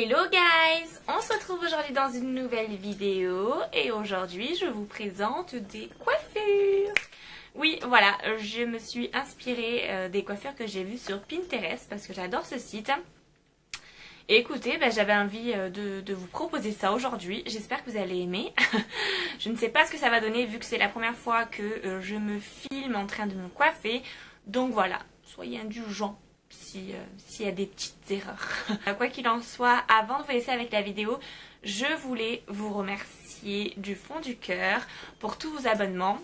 Hello guys! On se retrouve aujourd'hui dans une nouvelle vidéo et aujourd'hui je vous présente des coiffures. Oui voilà, je me suis inspirée des coiffures que j'ai vues sur Pinterest parce que j'adore ce site. Et écoutez, j'avais envie de vous proposer ça aujourd'hui, j'espère que vous allez aimer. Je ne sais pas ce que ça va donner vu que c'est la première fois que je me filme en train de me coiffer. Donc voilà, soyez indulgents s'il y a des petites erreurs. Quoi qu'il en soit, avant de vous laisser avec la vidéo, je voulais vous remercier du fond du cœur pour tous vos abonnements.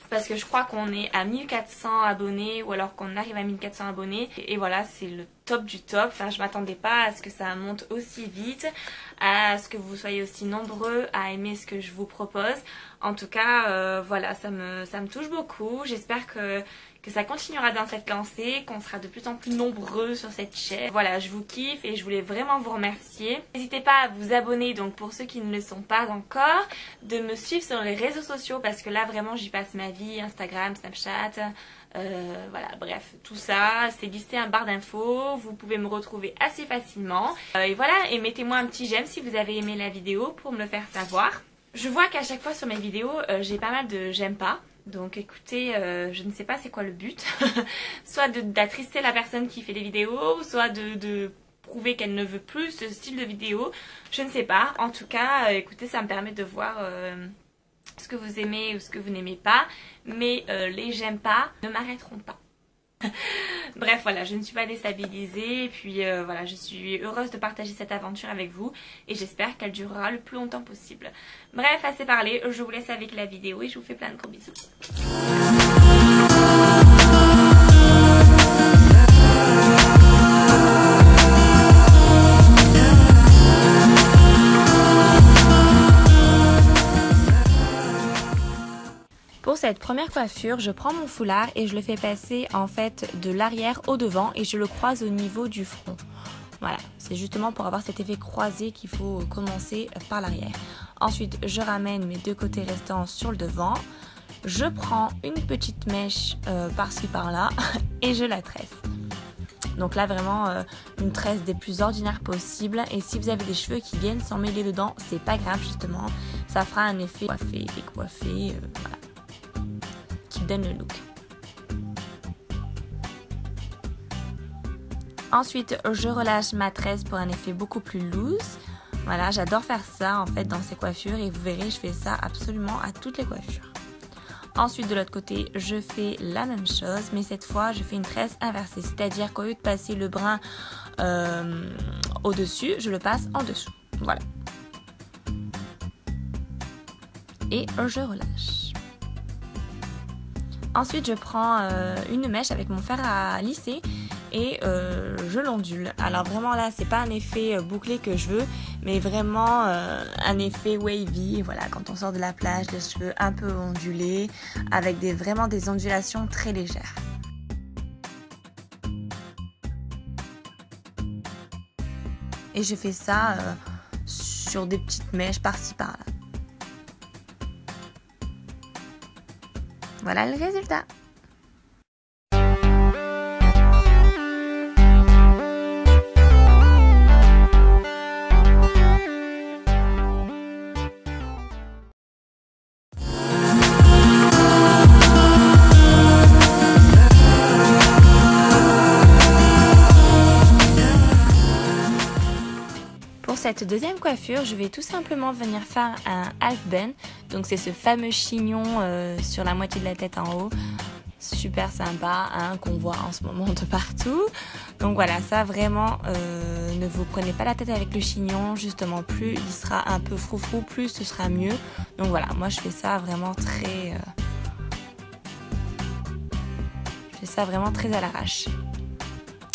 Parce que je crois qu'on est à 1400 abonnés ou alors qu'on arrive à 1400 abonnés. Et voilà, c'est le top du top. Enfin, je m'attendais pas à ce que ça monte aussi vite, à ce que vous soyez aussi nombreux à aimer ce que je vous propose. En tout cas, voilà, ça me touche beaucoup. J'espère que ça continuera dans cette lancée, qu'on sera de plus en plus nombreux sur cette chaîne. Voilà, je vous kiffe et je voulais vraiment vous remercier. N'hésitez pas à vous abonner, donc pour ceux qui ne le sont pas encore, de me suivre sur les réseaux sociaux parce que là vraiment j'y passe ma vie, Instagram, Snapchat, voilà, bref, tout ça, c'est listé en barre d'infos, vous pouvez me retrouver assez facilement. Et voilà, et mettez-moi un petit j'aime si vous avez aimé la vidéo pour me le faire savoir. Je vois qu'à chaque fois sur mes vidéos, j'ai pas mal de j'aime pas. Donc écoutez, je ne sais pas c'est quoi le but. Soit d'attrister la personne qui fait des vidéos, soit de prouver qu'elle ne veut plus ce style de vidéo. Je ne sais pas. En tout cas, écoutez, ça me permet de voir ce que vous aimez ou ce que vous n'aimez pas. Mais les j'aime pas ne m'arrêteront pas. Bref, voilà, je ne suis pas déstabilisée et puis voilà, je suis heureuse de partager cette aventure avec vous et j'espère qu'elle durera le plus longtemps possible. Bref, assez parlé, je vous laisse avec la vidéo et je vous fais plein de gros bisous. Pour cette première coiffure, je prends mon foulard et je le fais passer en fait de l'arrière au devant et je le croise au niveau du front. Voilà, c'est justement pour avoir cet effet croisé qu'il faut commencer par l'arrière. Ensuite, je ramène mes deux côtés restants sur le devant. Je prends une petite mèche par-ci par-là et je la tresse. Donc là vraiment une tresse des plus ordinaires possibles. Et si vous avez des cheveux qui viennent s'en mêler dedans, c'est pas grave justement. Ça fera un effet coiffé, décoiffé, voilà, qui donne le look. Ensuite, je relâche ma tresse pour un effet beaucoup plus loose. Voilà, j'adore faire ça en fait dans ces coiffures et vous verrez, je fais ça absolument à toutes les coiffures. Ensuite, de l'autre côté, je fais la même chose, mais cette fois, je fais une tresse inversée. C'est-à-dire qu'au lieu de passer le brin au-dessus, je le passe en dessous. Voilà. Et je relâche. Ensuite, je prends une mèche avec mon fer à lisser et je l'ondule. Alors vraiment là, c'est pas un effet bouclé que je veux, mais vraiment un effet wavy. Voilà, quand on sort de la plage, les cheveux un peu ondulés, avec vraiment des ondulations très légères. Et je fais ça sur des petites mèches par-ci par-là. Voilà le résultat. Pour cette deuxième coiffure, je vais tout simplement venir faire un half bun. Donc c'est ce fameux chignon sur la moitié de la tête en haut. Super sympa, hein, qu'on voit en ce moment de partout. Donc voilà, ça vraiment, ne vous prenez pas la tête avec le chignon. Justement, plus il sera un peu froufrou, plus ce sera mieux. Donc voilà, moi je fais ça vraiment très... je fais ça vraiment très à l'arrache.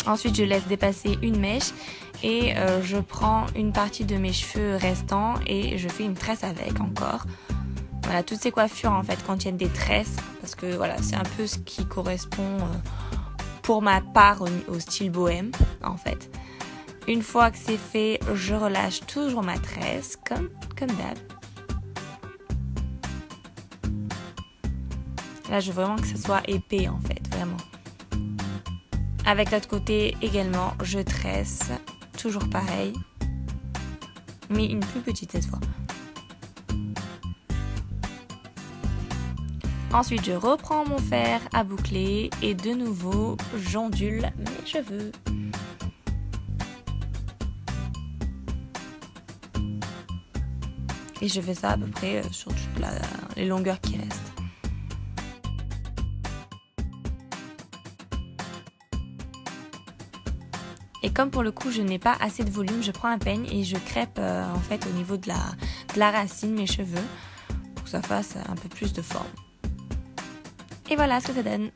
Ensuite, je laisse dépasser une mèche. Et je prends une partie de mes cheveux restants et je fais une tresse avec encore. Voilà, toutes ces coiffures en fait contiennent des tresses parce que voilà, c'est un peu ce qui correspond pour ma part au style bohème en fait. Une fois que c'est fait, je relâche toujours ma tresse comme d'hab. Là, je veux vraiment que ça soit épais en fait, vraiment. Avec l'autre côté également, je tresse, toujours pareil. mais une plus petite cette fois. Ensuite, je reprends mon fer à boucler et de nouveau, j'ondule mes cheveux. Et je fais ça à peu près sur toutes les longueurs qui restent. Et comme pour le coup je n'ai pas assez de volume, je prends un peigne et je crêpe en fait au niveau de la racine mes cheveux pour que ça fasse un peu plus de forme. Et voilà ce que ça donne.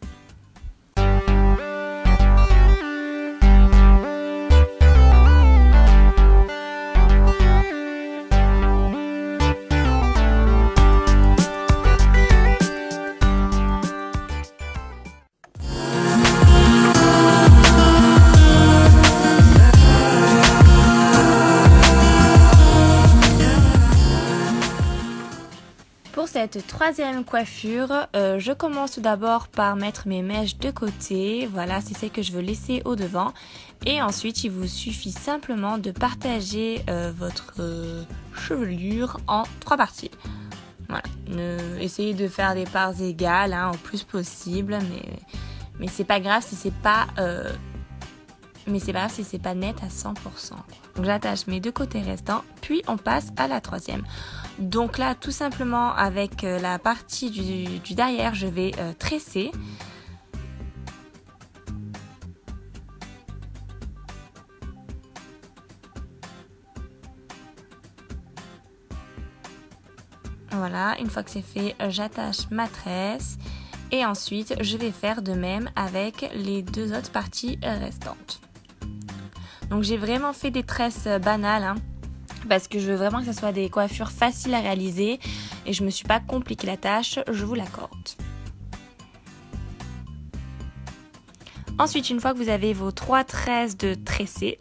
Pour cette troisième coiffure, je commence tout d'abord par mettre mes mèches de côté. Voilà, c'est celle que je veux laisser au devant. Et ensuite, il vous suffit simplement de partager votre chevelure en 3 parties. Voilà, essayez de faire des parts égales au plus possible, mais c'est pas grave si c'est pas net à 100%. Donc j'attache mes 2 côtés restants, puis on passe à la troisième. Donc là, tout simplement avec la partie du derrière, je vais tresser. Voilà, une fois que c'est fait, j'attache ma tresse. Et ensuite, je vais faire de même avec les 2 autres parties restantes. Donc j'ai vraiment fait des tresses banales, parce que je veux vraiment que ce soit des coiffures faciles à réaliser et je me suis pas compliqué la tâche, je vous l'accorde. Ensuite, une fois que vous avez vos 3 tresses de tressées,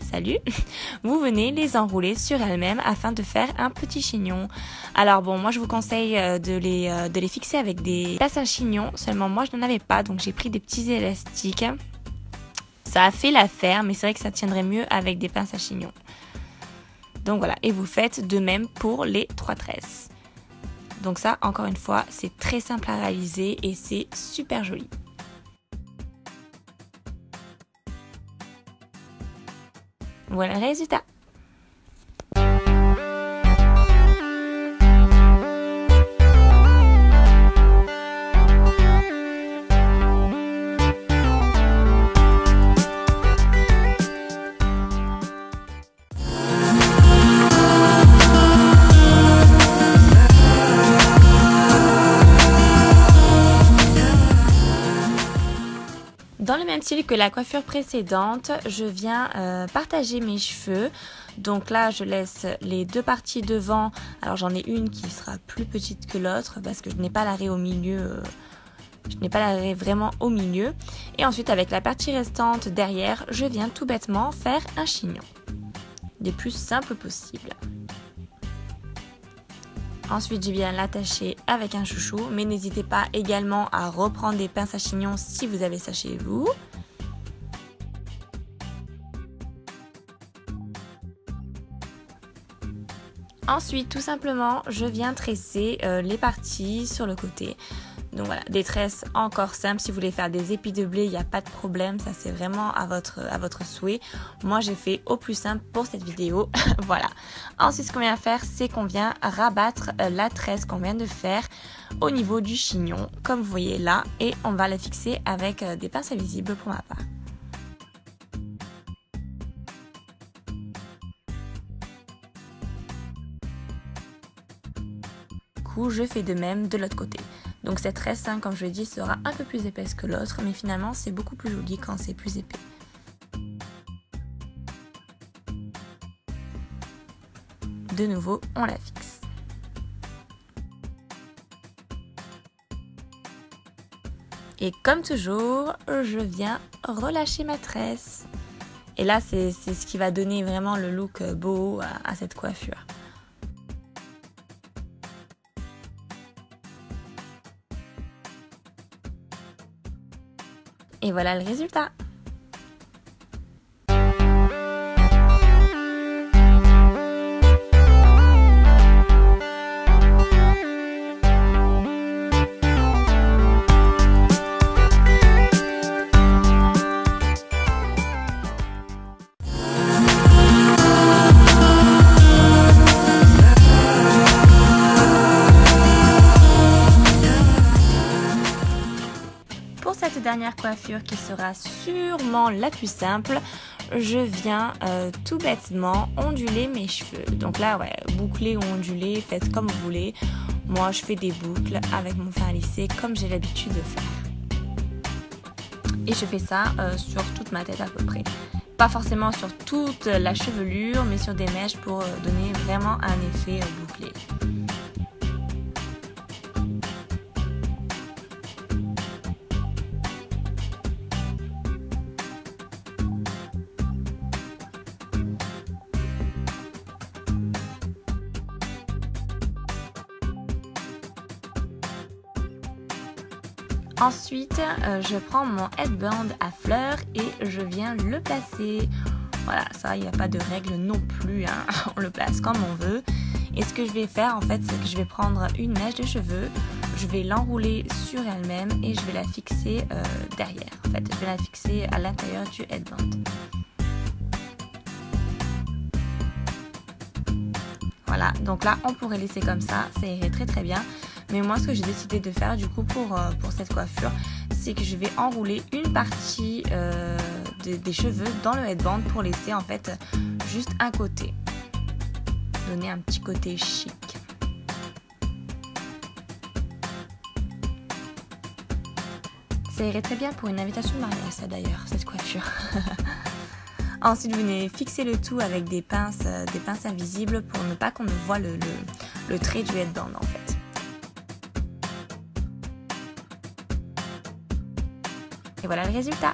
vous venez les enrouler sur elles-mêmes afin de faire un petit chignon. Alors bon, moi je vous conseille de les fixer avec des pinces à chignon, seulement moi je n'en avais pas, donc j'ai pris des petits élastiques. Ça a fait l'affaire, mais c'est vrai que ça tiendrait mieux avec des pinces à chignon. Donc voilà, et vous faites de même pour les 3 tresses. Donc ça, encore une fois, c'est très simple à réaliser et c'est super joli. Voilà le résultat. Dans le même style que la coiffure précédente, je viens partager mes cheveux. Donc là, je laisse les 2 parties devant. Alors j'en ai une qui sera plus petite que l'autre parce que je n'ai pas l'arrêt au milieu. Je n'ai pas l'arrêt vraiment au milieu. Et ensuite, avec la partie restante derrière, je viens tout bêtement faire un chignon. Des plus simples possibles. Ensuite, je viens l'attacher avec un chouchou, mais n'hésitez pas également à reprendre des pinces à chignon si vous avez ça chez vous. Ensuite, tout simplement, je viens tresser les parties sur le côté. Donc voilà, des tresses encore simples. Si vous voulez faire des épis de blé, il n'y a pas de problème. Ça, c'est vraiment à votre souhait. Moi, j'ai fait au plus simple pour cette vidéo. Voilà. Ensuite, ce qu'on vient faire, c'est qu'on vient rabattre la tresse qu'on vient de faire au niveau du chignon, comme vous voyez là. Et on va la fixer avec des pinces invisibles pour ma part. Du coup, je fais de même de l'autre côté. Donc cette tresse, comme je l'ai dit, sera un peu plus épaisse que l'autre, mais finalement c'est beaucoup plus joli quand c'est plus épais. De nouveau, on la fixe. Et comme toujours, je viens relâcher ma tresse. Et là, c'est ce qui va donner vraiment le look beau à cette coiffure. Et voilà le résultat. coiffure qui sera sûrement la plus simple, je viens tout bêtement onduler mes cheveux. Donc là, ouais, boucler ou onduler, faites comme vous voulez. Moi, je fais des boucles avec mon fer lissé comme j'ai l'habitude de faire. Et je fais ça sur toute ma tête à peu près. Pas forcément sur toute la chevelure, mais sur des mèches pour donner vraiment un effet bouclé. Ensuite, je prends mon headband à fleurs et je viens le placer. Voilà, ça, il n'y a pas de règle non plus, hein. On le place comme on veut. Et ce que je vais faire, en fait, c'est que je vais prendre une mèche de cheveux, je vais l'enrouler sur elle-même et je vais la fixer derrière. En fait, je vais la fixer à l'intérieur du headband. Voilà, donc là, on pourrait laisser comme ça irait très très bien. Mais moi, ce que j'ai décidé de faire du coup pour cette coiffure, c'est que je vais enrouler une partie des cheveux dans le headband pour laisser en fait juste un côté. Donner un petit côté chic. Ça irait très bien pour une invitation de mariage, ça d'ailleurs, cette coiffure. Ensuite, vous venez fixer le tout avec des pinces invisibles pour ne pas qu'on ne voit le trait du headband en fait. Et voilà le résultat.